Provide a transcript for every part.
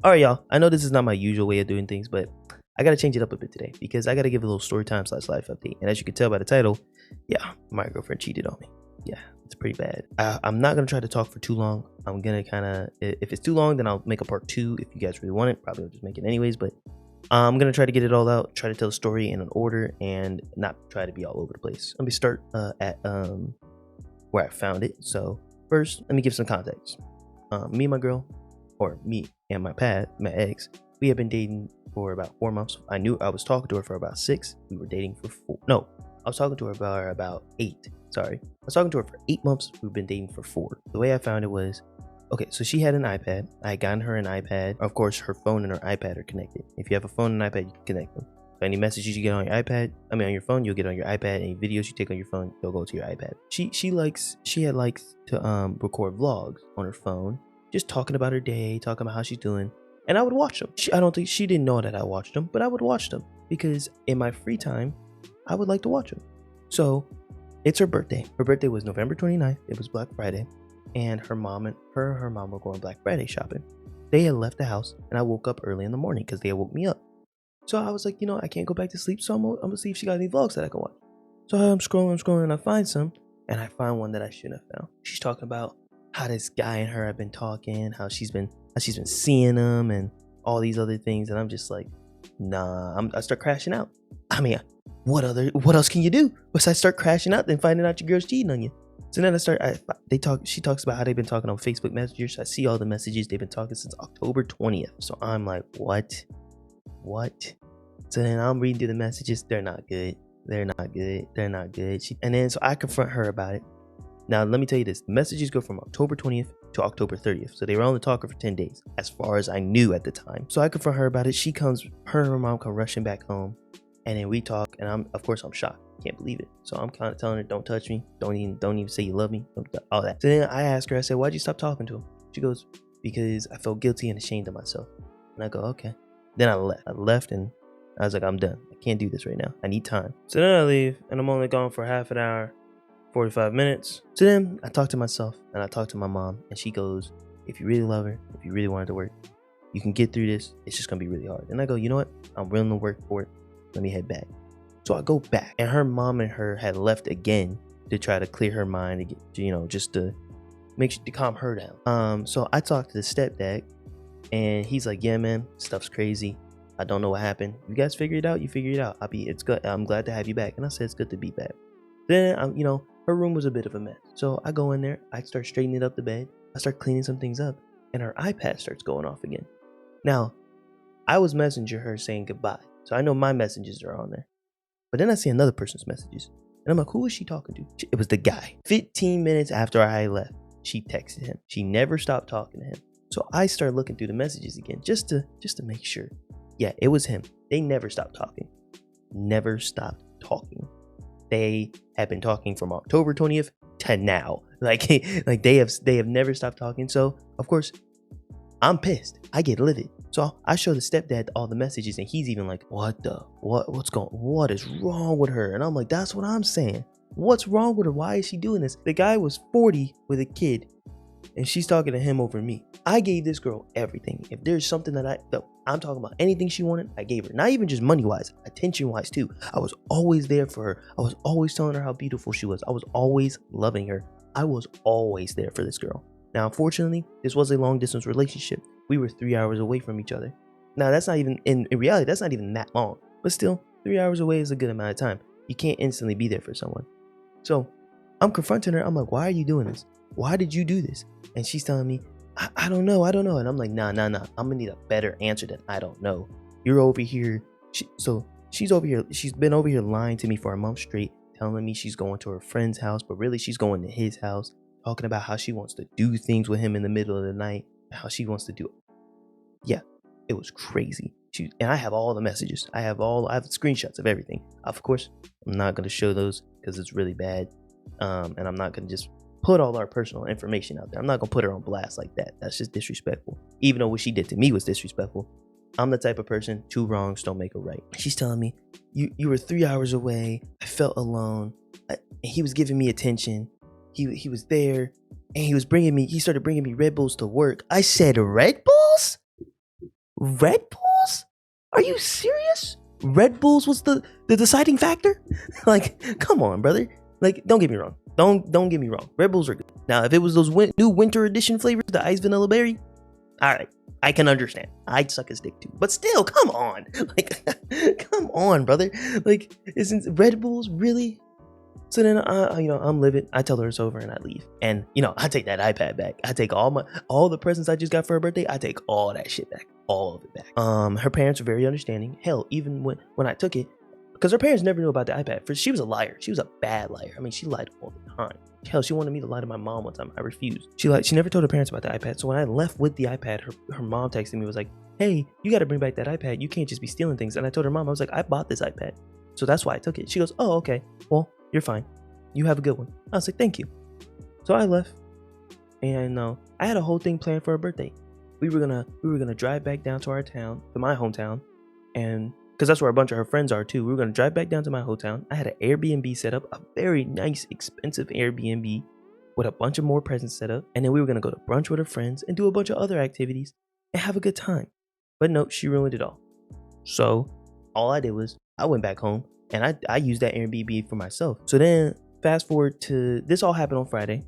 All right, y'all. I know this is not my usual way of doing things, but I gotta change it up a bit today because I gotta give a little story time / life update. And as you can tell by the title, yeah, my girlfriend cheated on me. Yeah, it's pretty bad. I'm not gonna try to talk for too long. I'm gonna kind of, if it's too long, then I'll make a part 2 if you guys really want it. Probably I'll just make it anyways. But I'm gonna try to get it all out, try to tell the story in an order, and not try to be all over the place. Let me start at where I found it. So first, let me give some context. Me and my girl, or me and my ex, we had been dating for about 4 months. I was talking to her for about 6. We were dating for 4. No, I was talking to her about 8. Sorry. I was talking to her for 8 months. We've been dating for 4. The way I found it was, okay, so she had an iPad. I had gotten her an iPad. Of course, her phone and her iPad are connected. If you have a phone and iPad, you can connect them. So any messages you get on your iPad, on your phone, you'll get on your iPad. Any videos you take on your phone, they'll go to your iPad. She had likes to record vlogs on her phone, just talking about her day, talking about how she's doing. And I would watch them. I don't think she didn't know that I watched them, but I would watch them because in my free time, I would like to watch them. So it's her birthday. Her birthday was November 29th. It was Black Friday. And her mom were going Black Friday shopping. They had left the house and I woke up early in the morning because they had woke me up. So I was like, I can't go back to sleep. So I'm going to see if she got any vlogs that I can watch. So I'm scrolling and I find some. And I find one that I shouldn't have found. She's talking about how this guy and her have been talking, how she's been seeing him and all these other things. And I'm just like, nah, I start crashing out. I mean, what else can you do besides start crashing out than finding out your girl's cheating on you? So then she talks about how they've been talking on Facebook Messengers. I see all the messages. They've been talking since October 20th. So I'm like, what? So then I'm reading through the messages. They're not good. So I confront her about it. Now, let me tell you this. The messages go from October 20th to October 30th. So they were only talking for 10 days, as far as I knew at the time. So I confront her about it. Her and her mom come rushing back home. And then we talk, and I'm shocked. Can't believe it. So I'm kind of telling her, don't touch me. Don't even say you love me. All that. So then I ask her, I said, why'd you stop talking to him? She goes, because I felt guilty and ashamed of myself. And I go, okay. Then I left and I was like, I'm done. I can't do this right now. I need time. So then I leave, and I'm only gone for half an hour, 45 minutes. So then I talk to myself and I talk to my mom, and she goes, if you really love her, if you really want it to work, you can get through this. It's just gonna be really hard. And I go, you know what? I'm willing to work for it. Let me head back. So I go back, and her mom and her had left again to try to clear her mind, to get, just to to calm her down. So I talked to the stepdad, and he's like, yeah, man, stuff's crazy. I don't know what happened. You guys figure it out. You figure it out. It's good. I'm glad to have you back. And I said, it's good to be back. Then her room was a bit of a mess. So I go in there. I start straightening up the bed. I start cleaning some things up, and her iPad starts going off again. Now, I was messaging her saying goodbye, so I know my messages are on there. But then I see another person's messages, and I'm like, who is she talking to? It was the guy. 15 minutes after I left, she texted him. She never stopped talking to him. So I start looking through the messages again, just to make sure. Yeah, it was him. They never stopped talking. They have been talking from October 20th to now. Like they have never stopped talking. So of course, I'm pissed. I get livid. So I show the stepdad all the messages, and he's even like, what is wrong with her? And I'm like, that's what I'm saying. What's wrong with her? Why is she doing this? The guy was 40 with a kid, and she's talking to him over me. I gave this girl everything. If there's something that I'm talking about, anything she wanted, I gave her. Not even just money-wise, attention-wise too. I was always there for her. I was always telling her how beautiful she was. I was always loving her. I was always there for this girl. Now, unfortunately, this was a long-distance relationship. We were 3 hours away from each other. Now, that's not even, in reality, that's not even that long. But still, 3 hours away is a good amount of time. You can't instantly be there for someone. So, I'm confronting her. I'm like, why are you doing this? Why did you do this? And she's telling me, I don't know. And I'm like, nah. I'm gonna need a better answer than I don't know. You're over here. She's over here. She's been over here lying to me for a month straight, telling me she's going to her friend's house, but really she's going to his house, talking about how she wants to do things with him in the middle of the night, how she wants to do it. Yeah, it was crazy. And I have all the messages. I have screenshots of everything. Of course, I'm not gonna show those because it's really bad. And I'm not gonna just put all our personal information out there. I'm not gonna put her on blast like that. That's just disrespectful. Even though what she did to me was disrespectful. I'm the type of person, 2 wrongs don't make a right. She's telling me, you were 3 hours away. I felt alone. He was giving me attention. He was there, and he started bringing me Red Bulls to work. I said, Red Bulls? Red Bulls? Are you serious? Red Bulls was the deciding factor? Like, come on, brother. Like, don't get me wrong. Don't get me wrong. Red Bulls are good. Now, if it was those new winter edition flavors, the ice vanilla berry, all right, I can understand. I'd suck his dick too. But still, come on. Like, come on, brother. Like, isn't Red Bulls really? So then, I'm livid. I tell her it's over and I leave. And, I take that iPad back. I take all the presents I just got for her birthday. I take all that shit back. All of it back. Her parents were very understanding. Hell, even when I took it, because her parents never knew about the iPad. She was a liar. She was a bad liar. I mean, she lied all the time. Hell, she wanted me to lie to my mom one time. I refused. She never told her parents about the iPad. So when I left with the iPad, her mom texted me, was like, hey, you got to bring back that iPad. You can't just be stealing things. And I told her mom, I was like, I bought this iPad. So that's why I took it. She goes, oh, okay. Well, you're fine. You have a good one. I was like, thank you. So I left. And I had a whole thing planned for her birthday. We were gonna drive back down to our town, to my hometown, and because that's where a bunch of her friends are too. We were gonna drive back down to my hometown. I had an Airbnb set up, a very nice, expensive Airbnb with a bunch of more presents set up, and then we were gonna go to brunch with her friends and do a bunch of other activities and have a good time. But no, she ruined it all. So all I did was I went back home and I used that Airbnb for myself. So then fast forward to this all happened on Friday.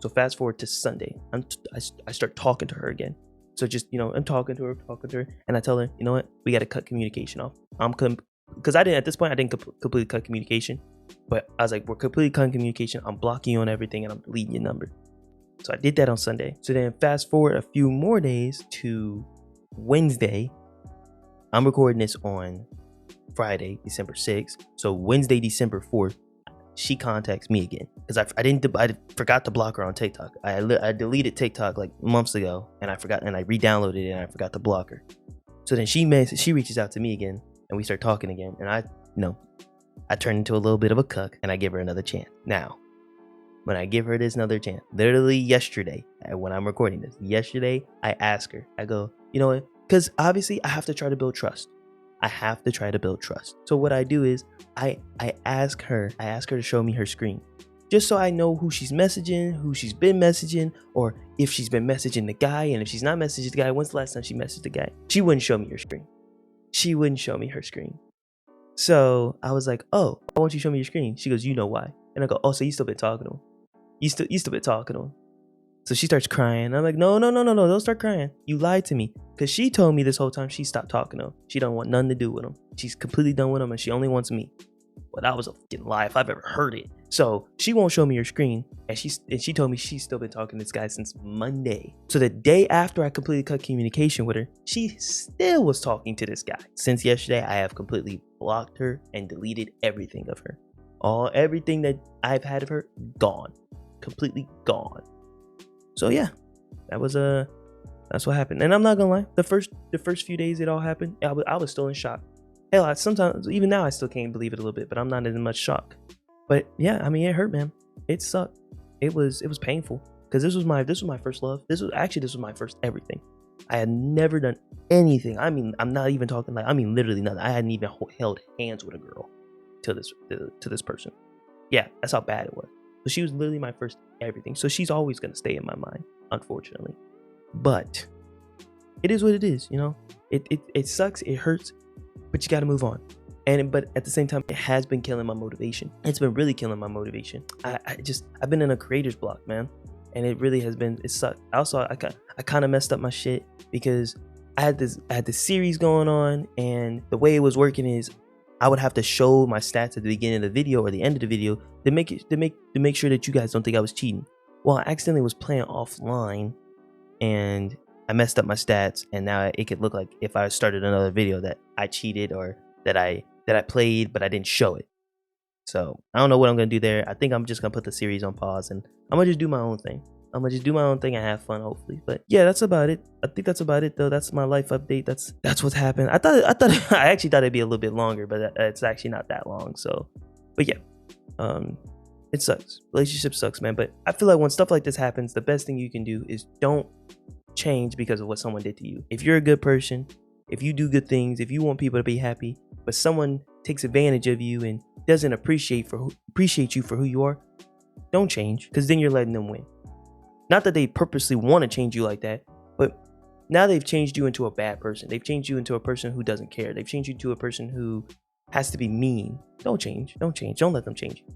So fast forward to Sunday. I start talking to her again. So just, I'm talking to her, and I tell her, you know what, we got to cut communication off. Because at this point, I didn't completely cut communication, but I was like, we're completely cutting communication. I'm blocking you on everything, and I'm deleting your number. So I did that on Sunday. So then fast forward a few more days to Wednesday. I'm recording this on Friday, December 6th. So Wednesday, December 4th, she contacts me again because I forgot to block her on TikTok. I deleted TikTok like months ago, and I forgot, and I re-downloaded it, and I forgot to block her. So then she reaches out to me again, and we start talking again, and I turn into a little bit of a cuck, and I give her another chance. Now, when I give her this another chance, literally yesterday, when I'm recording this, I ask her, I go, you know what? Because obviously I have to try to build trust. So what I do is I ask her to show me her screen, just so I know who she's messaging, who she's been messaging, or if she's been messaging the guy, and if she's not messaging the guy, when's the last time she messaged the guy? She wouldn't show me her screen. So I was like, oh, why won't you show me your screen? She goes, you know why? And I go, oh, so you still been talking to him? You still been talking to him? So she starts crying. I'm like, no, don't start crying. You lied to me. Because she told me this whole time she stopped talking to him. She don't want nothing to do with him. She's completely done with him, and she only wants me. Well, that was a fucking lie if I've ever heard it. So she won't show me her screen, and she told me she's still been talking to this guy since Monday. So the day after I completely cut communication with her, she still was talking to this guy. Since yesterday, I have completely blocked her and deleted everything of her. Everything that I've had of her, gone. Completely gone. So yeah, that's what happened. And I'm not gonna lie, the first few days it all happened, I was still in shock. Hell, sometimes even now I still can't believe it a little bit, but I'm not in much shock. But yeah, I mean, it hurt, man. It sucked. It was painful because this was my first love. This was my first everything. I had never done anything. I mean, I'm not even talking literally nothing. I hadn't even held hands with a girl to this person. Yeah, that's how bad it was. So she was literally my first everything. So she's always gonna stay in my mind, unfortunately. But it is what it is, It sucks, it hurts, but you gotta move on. But at the same time, it has been killing my motivation. It's been really killing my motivation. I've been in a creator's block, man. And it really has been, it sucked. Also, I kind of messed up my shit because I had this series going on, and the way it was working is I would have to show my stats at the beginning of the video or the end of the video to make sure that you guys don't think I was cheating. Well, I accidentally was playing offline, and I messed up my stats, and now it could look like if I started another video that I cheated or that I played but I didn't show it. So I don't know what I'm gonna do there. I think I'm just gonna put the series on pause, and I'm gonna just do my own thing. And have fun, hopefully. But yeah, that's about it. I think that's about it, though. That's my life update. That's what's happened. I actually thought it'd be a little bit longer, but it's actually not that long. So, but yeah, it sucks. Relationship sucks, man. But I feel like when stuff like this happens, the best thing you can do is don't change because of what someone did to you. If you're a good person, if you do good things, if you want people to be happy, but someone takes advantage of you and doesn't appreciate you for who you are, don't change, because then you're letting them win. Not that they purposely want to change you like that, but now they've changed you into a bad person. They've changed you into a person who doesn't care. They've changed you to a person who has to be mean. Don't change. Don't change. Don't let them change you.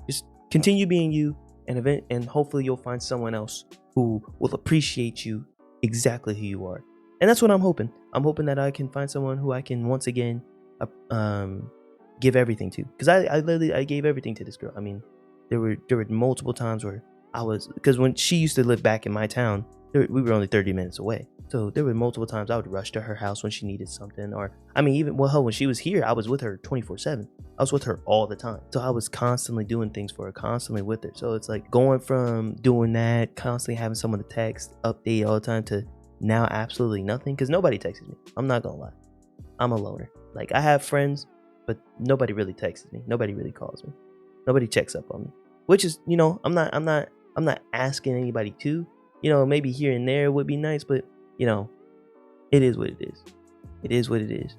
Just continue being you, and hopefully you'll find someone else who will appreciate you exactly who you are. And that's what I'm hoping. I'm hoping that I can find someone who I can once again give everything to. Because I gave everything to this girl. I mean, there were multiple times where because when she used to live back in my town, we were only 30 minutes away. So there were multiple times I would rush to her house when she needed something. Or, I mean, even, well, hell, when she was here, I was with her 24/7. I was with her all the time. So I was constantly doing things for her, constantly with her. So it's like going from doing that, constantly having someone to text, update all the time, to now absolutely nothing. Because nobody texts me. I'm not going to lie. I'm a loner. Like, I have friends, but nobody really texts me. Nobody really calls me. Nobody checks up on me. Which is, you know, I'm not asking anybody to. You know, maybe here and there would be nice, but you know, it is what it is. It is what it is.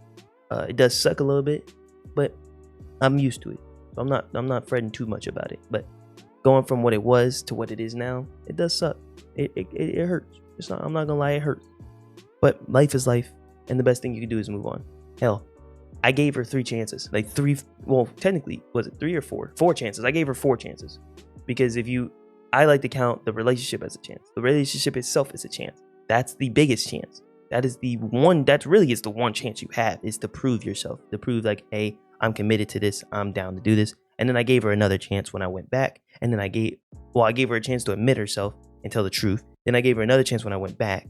It does suck a little bit, but I'm used to it. So I'm not fretting too much about it. But going from what it was to what it is now, it does suck. It hurts. I'm not gonna lie, it hurts. But life is life, and the best thing you can do is move on. Hell, I gave her 3 chances. Like 3, well, technically, was it 3 or 4? 4 chances. I gave her 4 chances. Because I like to count the relationship as a chance. The relationship itself is a chance. That's the biggest chance. That is the one, that really is the one chance you have, is to prove yourself. To prove like, hey, I'm committed to this. I'm down to do this. And then I gave her another chance when I went back. And then I gave her a chance to admit herself and tell the truth. Then I gave her another chance when I went back.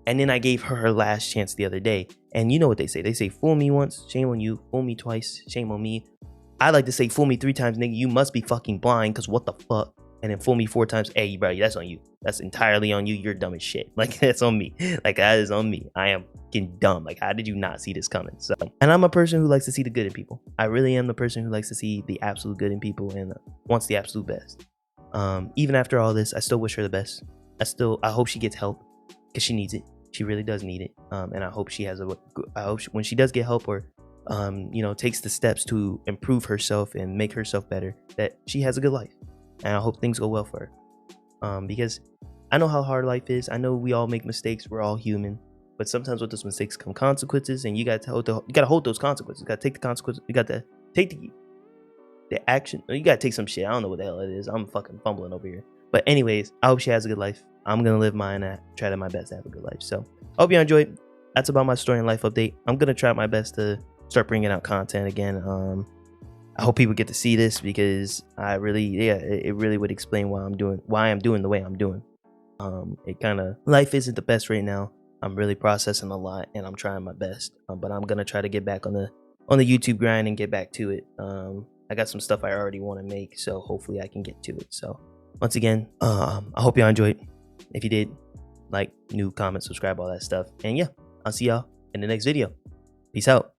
And then I gave her last chance the other day. And you know what they say? They say, fool me once, shame on you. Fool me twice, shame on me. I like to say, fool me 3 times, nigga, you must be fucking blind, because what the fuck? And then fool me 4 times, hey, bro, that's on you. That's entirely on you. You're dumb as shit. Like, that's on me. Like, that is on me. I am fucking dumb. Like, how did you not see this coming? So, and I'm a person who likes to see the good in people. I really am the person who likes to see the absolute good in people and wants the absolute best. Even after all this, I still wish her the best. I hope she gets help, because she needs it. She really does need it. And I hope she has when she does get help, or you know, takes the steps to improve herself and make herself better, that she has a good life. And I hope things go well for her. Because I know how hard life is. I know we all make mistakes. We're all human. But sometimes with those mistakes come consequences, and you got to hold those consequences. You got to take the consequences. You got to take the action. You got to take some shit. I don't know what the hell it is. I'm fucking fumbling over here. But anyways, I hope she has a good life. I'm going to live mine and try to my best to have a good life. So I hope you enjoyed. That's about my story and life update. I'm going to try my best to start bringing out content again. I hope people get to see this, because it really would explain why I'm doing the way I'm doing. Life isn't the best right now. I'm really processing a lot, and I'm trying my best. But I'm gonna try to get back on the YouTube grind and get back to it. I got some stuff I already want to make, so hopefully I can get to it. So once again, I hope y'all enjoyed. If you did, like, comment, subscribe, all that stuff. And yeah, I'll see y'all in the next video. Peace out.